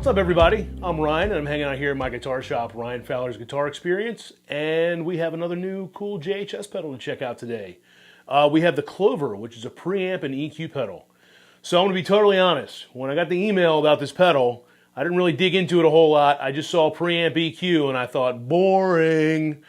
What's up, everybody? I'm Ryan, and I'm hanging out here at my guitar shop, Ryan Fowler's Guitar Experience, and we have another new cool JHS pedal to check out today. We have the Clover, which is a preamp and EQ pedal. So I'm going to be totally honest. When I got the email about this pedal, I didn't really dig into it a whole lot. I just saw preamp EQ, and I thought, boring.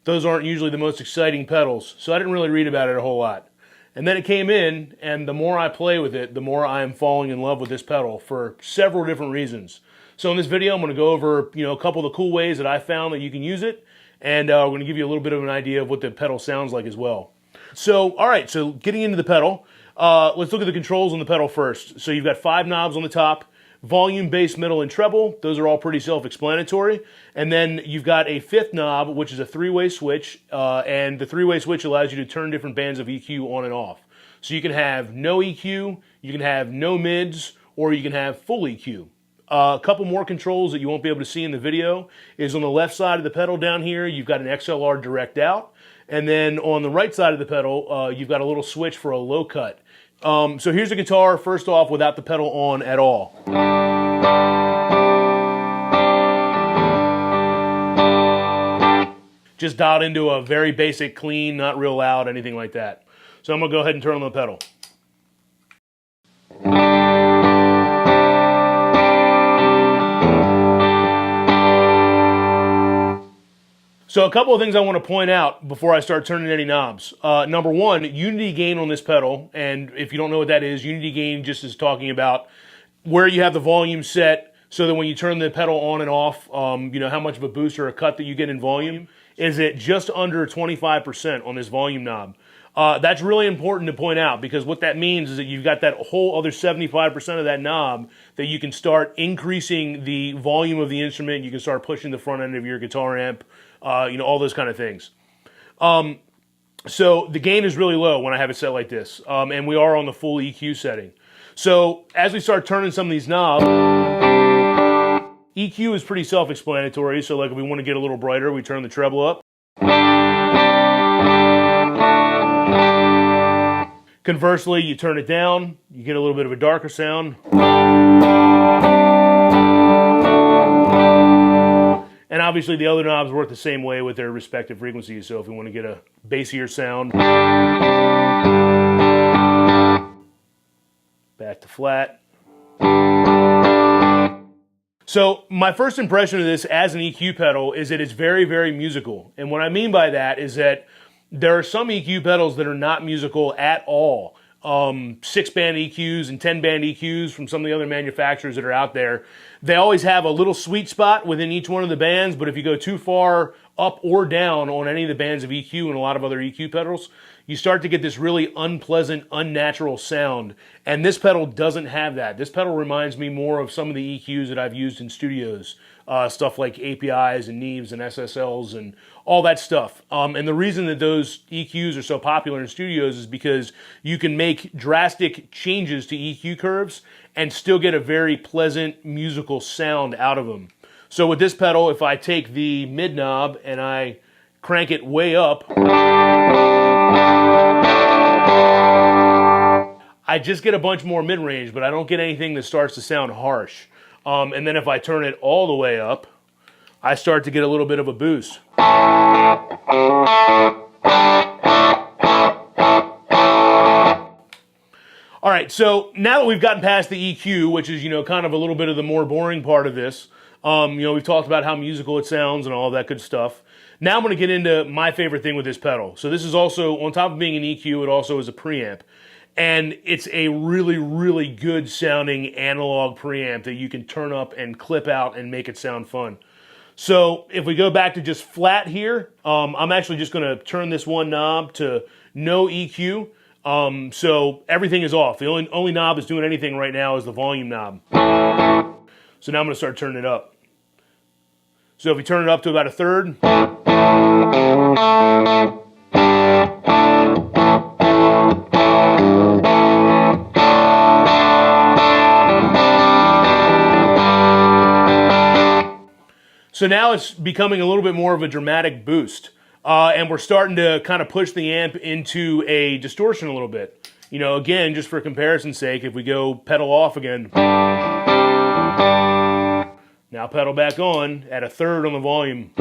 Those aren't usually the most exciting pedals, so I didn't really read about it a whole lot. And then it came in, and the more I play with it, the more I am falling in love with this pedal for several different reasons. So in this video, I'm going to go over a couple of the cool ways that I found that you can use it, and we're going to give you a little bit of an idea of what the pedal sounds like as well. So, all right, so getting into the pedal, let's look at the controls on the pedal first. So you've got 5 knobs on the top. Volume, bass, middle, and treble. Those are all pretty self-explanatory. And then you've got a 5th knob, which is a 3-way switch. And the 3-way switch allows you to turn different bands of EQ on and off. So you can have no EQ, you can have no mids, or you can have full EQ. A couple more controls that you won't be able to see in the video is on the left side of the pedal down here, you've got an XLR direct out. And then on the right side of the pedal, you've got a little switch for a low cut. So here's the guitar, first off, without the pedal on at all. Just dialed into a very basic, clean, not real loud, anything like that. So I'm going to go ahead and turn on the pedal. So a couple of things I want to point out before I start turning any knobs. Number one, unity gain on this pedal, and if you don't know what that is, unity gain just is talking about where you have the volume set so that when you turn the pedal on and off, how much of a boost or a cut that you get in volume is at just under 25% on this volume knob. That's really important to point out because what that means is that you've got that whole other 75% of that knob that you can start increasing the volume of the instrument. You can start pushing the front end of your guitar amp, all those kind of things. So the gain is really low when I have it set like this, and we are on the full EQ setting. So as we start turning some of these knobs, EQ is pretty self-explanatory. So like if we want to get a little brighter, we turn the treble up. Conversely, you turn it down, you get a little bit of a darker sound. And obviously the other knobs work the same way with their respective frequencies. So if we want to get a bassier sound, back to flat. So my first impression of this as an EQ pedal is that it's very, very musical. And what I mean by that is that there are some EQ pedals that are not musical at all. 6-band EQs and 10-band EQs from some of the other manufacturers that are out there. They always have a little sweet spot within each one of the bands, but if you go too far up or down on any of the bands of EQ and a lot of other EQ pedals, you start to get this really unpleasant, unnatural sound. And this pedal doesn't have that. This pedal reminds me more of some of the EQs that I've used in studios. Stuff like APIs and Neves and SSLs and all that stuff. And the reason that those EQs are so popular in studios is because you can make drastic changes to EQ curves and still get a very pleasant musical sound out of them. So with this pedal, if I take the mid knob and I crank it way up, I just get a bunch more mid-range, but I don't get anything that starts to sound harsh. And then if I turn it all the way up, I start to get a little bit of a boost. All right, so now that we've gotten past the EQ, which is, kind of a little bit of the more boring part of this, we've talked about how musical it sounds and all that good stuff. Now I'm going to get into my favorite thing with this pedal. So this is also, on top of being an EQ, it also is a preamp. And it's a really, really good sounding analog preamp that you can turn up and clip out and make it sound fun. So if we go back to just flat here, I'm actually just going to turn this one knob to no EQ. So everything is off. The only knob that's doing anything right now is the volume knob. So now I'm going to start turning it up. So if we turn it up to about 1/3. So now it's becoming a little bit more of a dramatic boost. And we're starting to kind of push the amp into a distortion a little bit. You know, again, just for comparison's sake, if we go pedal off again, Now pedal back on at 1/3 on the volume.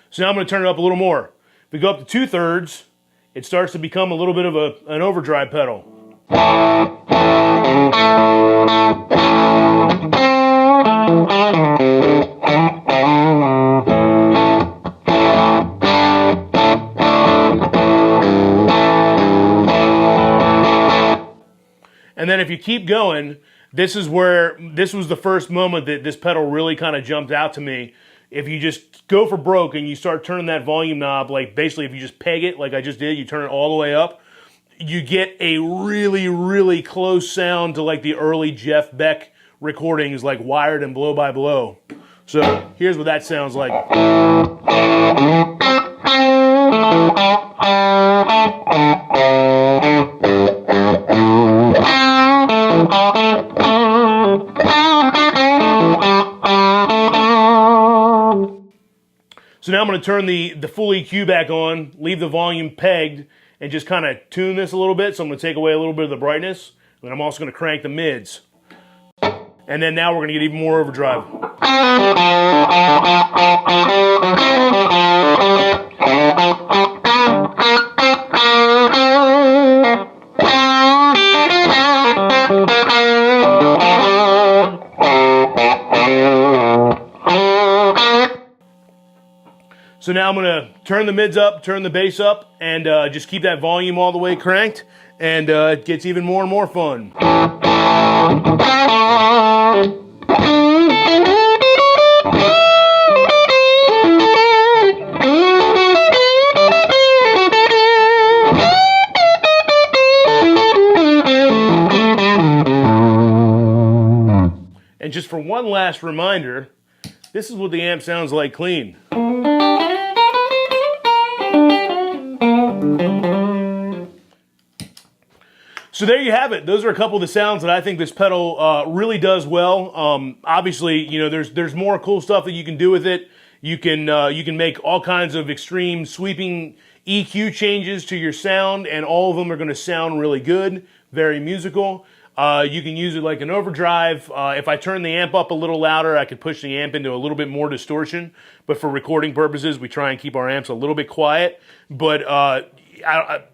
So now I'm going to turn it up a little more. If we go up to 2/3, it starts to become a little bit of an overdrive pedal. And then if you keep going, this was the first moment that this pedal really kind of jumped out to me. If you just go for broke and you start turning that volume knob, like basically if you just peg it like I just did, you turn it all the way up, you get a really, really close sound to like the early Jeff Beck recordings like Wired and Blow by Blow. So here's what that sounds like. So now I'm going to turn the full EQ back on, leave the volume pegged, and just kind of tune this a little bit. So I'm going to take away a little bit of the brightness, and I'm also going to crank the mids. And then now we're going to get even more overdrive. So now I'm going to turn the mids up, turn the bass up, and just keep that volume all the way cranked, and it gets even more and more fun. And just for one last reminder, this is what the amp sounds like clean. So there you have it. Those are a couple of the sounds that I think this pedal really does well. Obviously, you know, there's more cool stuff that you can do with it. You can make all kinds of extreme sweeping EQ changes to your sound, and all of them are going to sound really good, very musical. You can use it like an overdrive. If I turn the amp up a little louder, I could push the amp into a little bit more distortion. But for recording purposes, we try and keep our amps a little bit quiet. But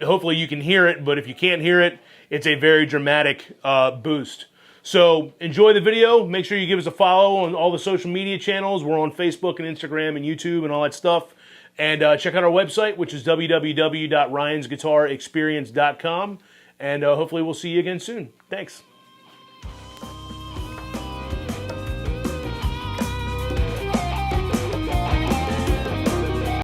hopefully you can hear it. But if you can't hear it, it's a very dramatic boost. So enjoy the video. Make sure you give us a follow on all the social media channels. We're on Facebook and Instagram and YouTube and all that stuff. And check out our website, which is www.ryansguitarexperience.com. And hopefully we'll see you again soon. Thanks.